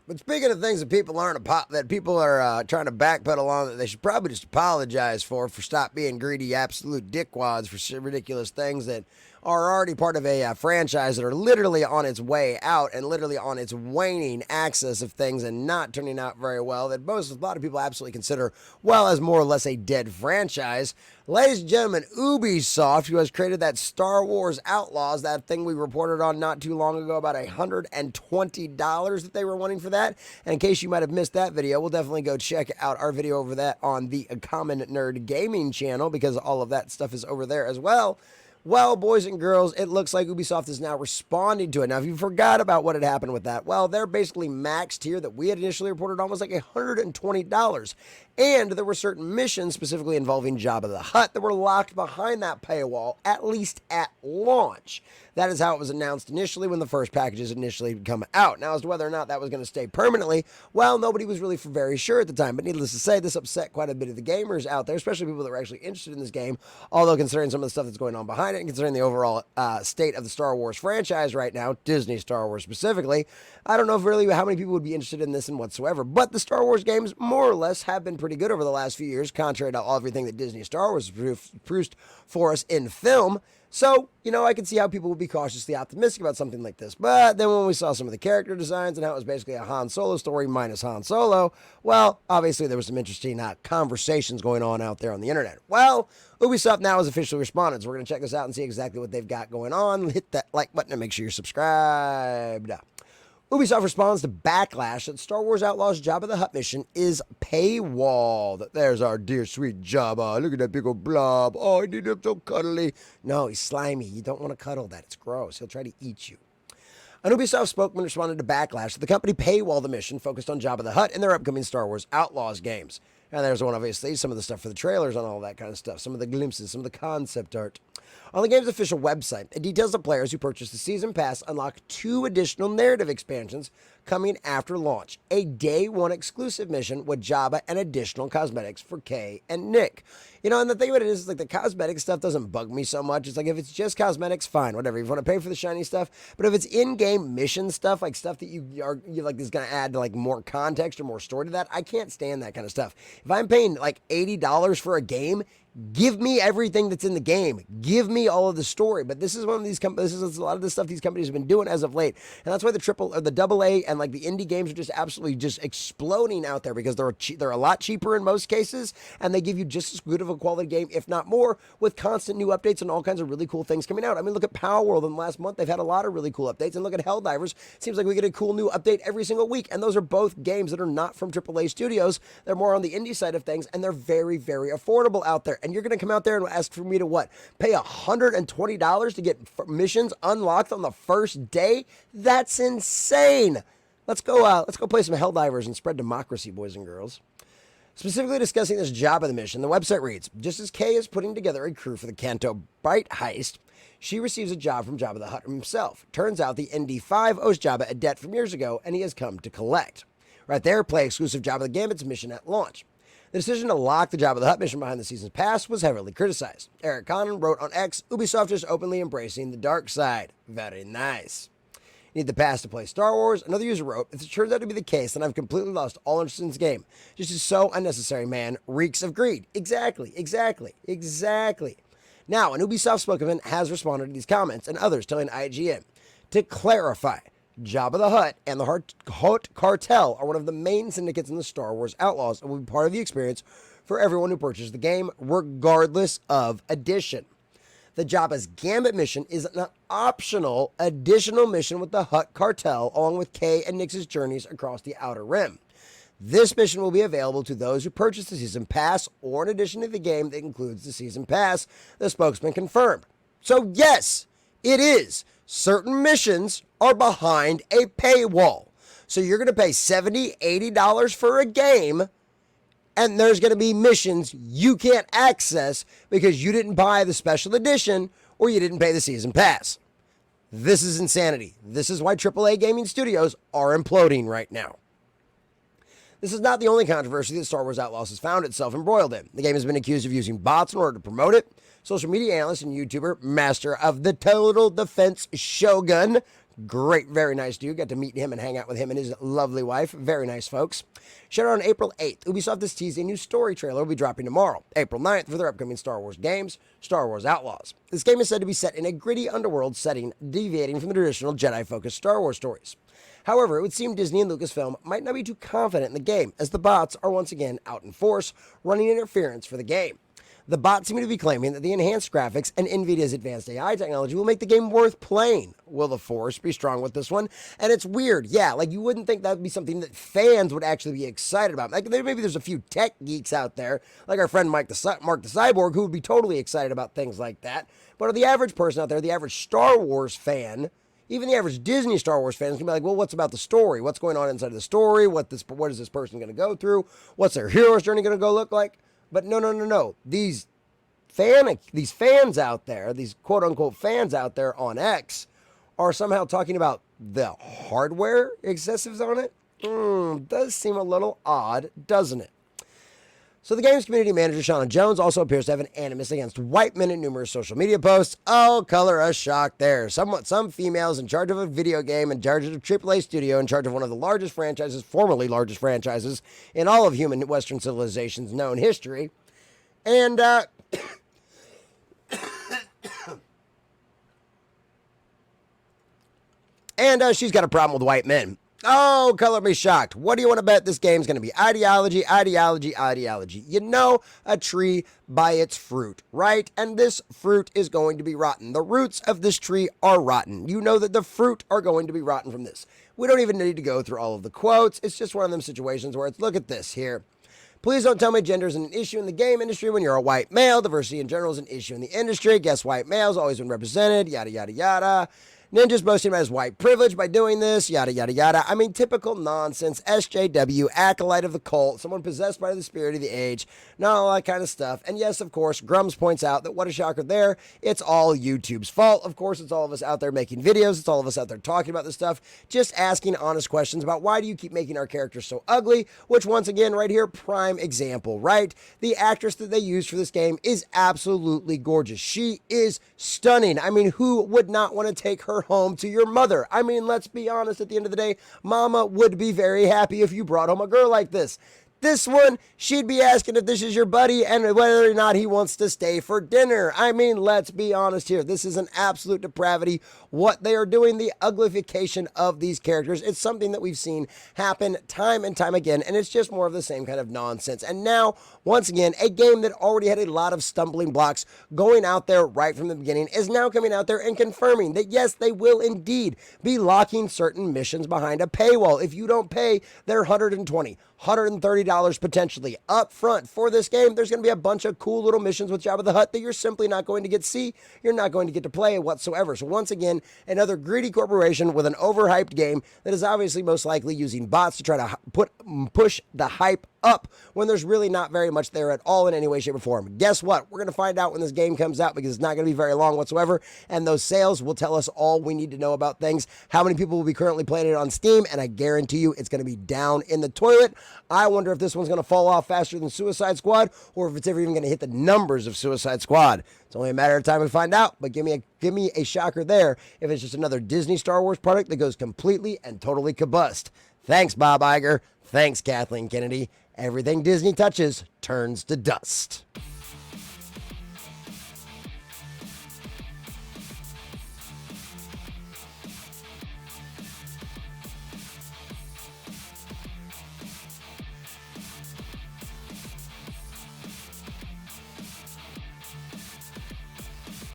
But speaking of things that people are trying to backpedal on that they should probably just apologize for stop being greedy absolute dickwads for ridiculous things that are already part of a franchise that are literally on its way out and literally on its waning axis of things and not turning out very well. That a lot of people absolutely consider well as more or less a dead franchise. Ladies and gentlemen, Ubisoft, who has created that Star Wars Outlaws, that thing we reported on not too long ago about $120 that they were wanting for that. And in case you might have missed that video, we'll definitely go check out our video over that on the Common Nerd Gaming channel because all of that stuff is over there as well. Well, boys and girls, it looks like Ubisoft is now responding to it. Now, if you forgot about what had happened with that, well, their basically max tier that we had initially reported on was like $120. And there were certain missions, specifically involving Jabba the Hutt, that were locked behind that paywall, at least at launch. That is how it was announced initially when the first packages initially come out. Now, as to whether or not that was going to stay permanently, well, nobody was really very sure at the time. But needless to say, this upset quite a bit of the gamers out there, especially people that were actually interested in this game. Although, considering some of the stuff that's going on behind it, and considering the overall state of the Star Wars franchise right now, Disney Star Wars specifically, I don't know if really how many people would be interested in this and whatsoever. But the Star Wars games, more or less, have been pretty good over the last few years, contrary to everything that Disney Star Wars has produced for us in film. So, I can see how people would be cautiously optimistic about something like this. But then when we saw some of the character designs and how it was basically a Han Solo story minus Han Solo, well, obviously there was some interesting conversations going on out there on the internet. Well, Ubisoft now has officially responded, so we're going to check this out and see exactly what they've got going on. Hit that like button and make sure you're subscribed. Ubisoft responds to backlash that Star Wars Outlaws Jabba the Hutt mission is paywalled. There's our dear sweet Jabba. Look at that big old blob. Oh, I need him so cuddly. No, he's slimy. You don't want to cuddle that. It's gross. He'll try to eat you. An Ubisoft spokesman responded to backlash that the company paywalled the mission focused on Jabba the Hutt in their upcoming Star Wars Outlaws games. And there's one, obviously, some of the stuff for the trailers and all that kind of stuff, some of the glimpses, some of the concept art. On the game's official website, it details that players who purchase the Season Pass unlock 2 additional narrative expansions coming after launch. A Day 1 exclusive mission with Jabba and additional cosmetics for Kay and Nick. And the thing about it is like the cosmetic stuff doesn't bug me so much. It's like if it's just cosmetics, fine, whatever. If you want to pay for the shiny stuff. But if it's in-game mission stuff, like stuff that you like is going to add like more context or more story to that, I can't stand that kind of stuff. If I'm paying like $80 for a game, give me everything that's in the game. Give me all of the story. But this is one of these this is a lot of the stuff these companies have been doing as of late. And that's why the double A and like the indie games are just absolutely just exploding out there because they're a lot cheaper in most cases and they give you just as good of a quality game, if not more, with constant new updates and all kinds of really cool things coming out. I mean, look at Power World in the last month. They've had a lot of really cool updates. And look at Helldivers. It seems like we get a cool new update every single week. And those are both games that are not from AAA studios. They're more on the indie side of things and they're very, very affordable out there. And you're going to come out there and ask for me to what? Pay $120 to get missions unlocked on the first day? That's insane. Let's go play some Helldivers and spread democracy, boys and girls. Specifically discussing this job of the mission, the website reads, just as Kay is putting together a crew for the Canto Bight heist, she receives a job from Jabba the Hutt himself. Turns out the ND5 owes Jabba a debt from years ago, and he has come to collect. Right there, play exclusive Jabba the Gambit's mission at launch. The decision to lock the Jabba the Hutt mission behind the season's pass was heavily criticized. Eric Connon wrote on X, Ubisoft is openly embracing the dark side. Very nice. Need the pass to play Star Wars? Another user wrote, if it turns out to be the case, then I've completely lost all interest in this game. Just is so unnecessary, man. Reeks of greed. Exactly. Now, an Ubisoft spokesman has responded to these comments and others telling IGN to clarify. Jabba the Hutt and the Hutt Cartel are one of the main syndicates in the Star Wars Outlaws and will be part of the experience for everyone who purchases the game, regardless of edition. The Jabba's Gambit mission is an optional additional mission with the Hutt Cartel, along with Kay and Nix's journeys across the Outer Rim. This mission will be available to those who purchase the Season Pass or an addition to the game that includes the Season Pass, the spokesman confirmed. So yes, it is. Certain missions are behind a paywall. So you're going to pay $70, $80 for a game, and there's going to be missions you can't access because you didn't buy the special edition or you didn't pay the Season Pass. This is insanity. This is why AAA gaming studios are imploding right now. This is not the only controversy that Star Wars Outlaws has found itself embroiled in. The game has been accused of using bots in order to promote it. Social media analyst and YouTuber, master of the Total Defense Shogun, Great, very nice dude. Got to meet him and hang out with him and his lovely wife. Very nice folks. Shared on April 8th, Ubisoft has teased a new story trailer will be dropping tomorrow, April 9th, for their upcoming Star Wars games, Star Wars Outlaws. This game is said to be set in a gritty underworld setting, deviating from the traditional Jedi-focused Star Wars stories. However, it would seem Disney and Lucasfilm might not be too confident in the game, as the bots are once again out in force, running interference for the game. The bots seem to be claiming that the enhanced graphics and NVIDIA's advanced AI technology will make the game worth playing. Will the Force be strong with this one? And it's weird, yeah, like you wouldn't think that would be something that fans would actually be excited about. Like maybe there's a few tech geeks out there, like our friend Mark the Cyborg, who would be totally excited about things like that. But the average person out there, the average Star Wars fan, even the average Disney Star Wars fan is going to be like, well, what's about the story? What's going on inside of the story? What is this person going to go through? What's their hero's journey going to go look like? But no. These fans out there, these quote-unquote fans out there on X, are somehow talking about the hardware excessives on it? Does seem a little odd, doesn't it? So the game's community manager, Shauna Jones, also appears to have an animus against white men in numerous social media posts. Oh, color us shocked there. Some females in charge of a video game, in charge of a AAA studio, in charge of one of the largest franchises, formerly largest franchises, in all of human Western civilization's known history. And, she's got a problem with white men. Oh, color me shocked. What do you want to bet this game's going to be? Ideology. You know a tree by its fruit, right? And this fruit is going to be rotten. The roots of this tree are rotten. You know that the fruit are going to be rotten from this. We don't even need to go through all of the quotes. It's just one of them situations where it's, look at this here. Please don't tell me gender is an issue in the game industry when you're a white male. Diversity in general is an issue in the industry. Guess white males always been represented, yada, yada, yada. Ninja's boasting about his white privilege by doing this, yada, yada, yada. I mean, typical nonsense, SJW, acolyte of the cult, someone possessed by the spirit of the age, not all that kind of stuff. And yes, of course, Grums points out that what a shocker there, it's all YouTube's fault. Of course, it's all of us out there making videos, it's all of us out there talking about this stuff, just asking honest questions about why do you keep making our characters so ugly, which once again, right here, prime example, right? The actress that they used for this game is absolutely gorgeous. She is stunning. I mean, who would not want to take her home to your mother? I mean, let's be honest, at the end of the day, mama would be very happy if you brought home a girl like this. This one, she'd be asking if this is your buddy and whether or not he wants to stay for dinner. I mean, let's be honest here. This is an absolute depravity. What they are doing, the uglification of these characters, it's something that we've seen happen time and time again, and it's just more of the same kind of nonsense. And now, once again, a game that already had a lot of stumbling blocks going out there right from the beginning is now coming out there and confirming that, yes, they will indeed be locking certain missions behind a paywall. If you don't pay their $120, $130 potentially up front for this game, there's going to be a bunch of cool little missions with Jabba the Hutt that you're simply not going to get to see. You're not going to get to play whatsoever. So once again, another greedy corporation with an overhyped game that is obviously most likely using bots to try to push the hype up when there's really not very much there at all in any way, shape, or form. Guess what? We're going to find out when this game comes out because it's not going to be very long whatsoever, and those sales will tell us all we need to know about things. How many people will be currently playing it on Steam, and I guarantee you it's going to be down in the toilet. I wonder if this one's going to fall off faster than Suicide Squad, or if it's ever even going to hit the numbers of Suicide Squad. It's only a matter of time to find out, but give me a shocker there if it's just another Disney Star Wars product that goes completely and totally kabust. Thanks, Bob Iger. Thanks, Kathleen Kennedy. Everything Disney touches turns to dust.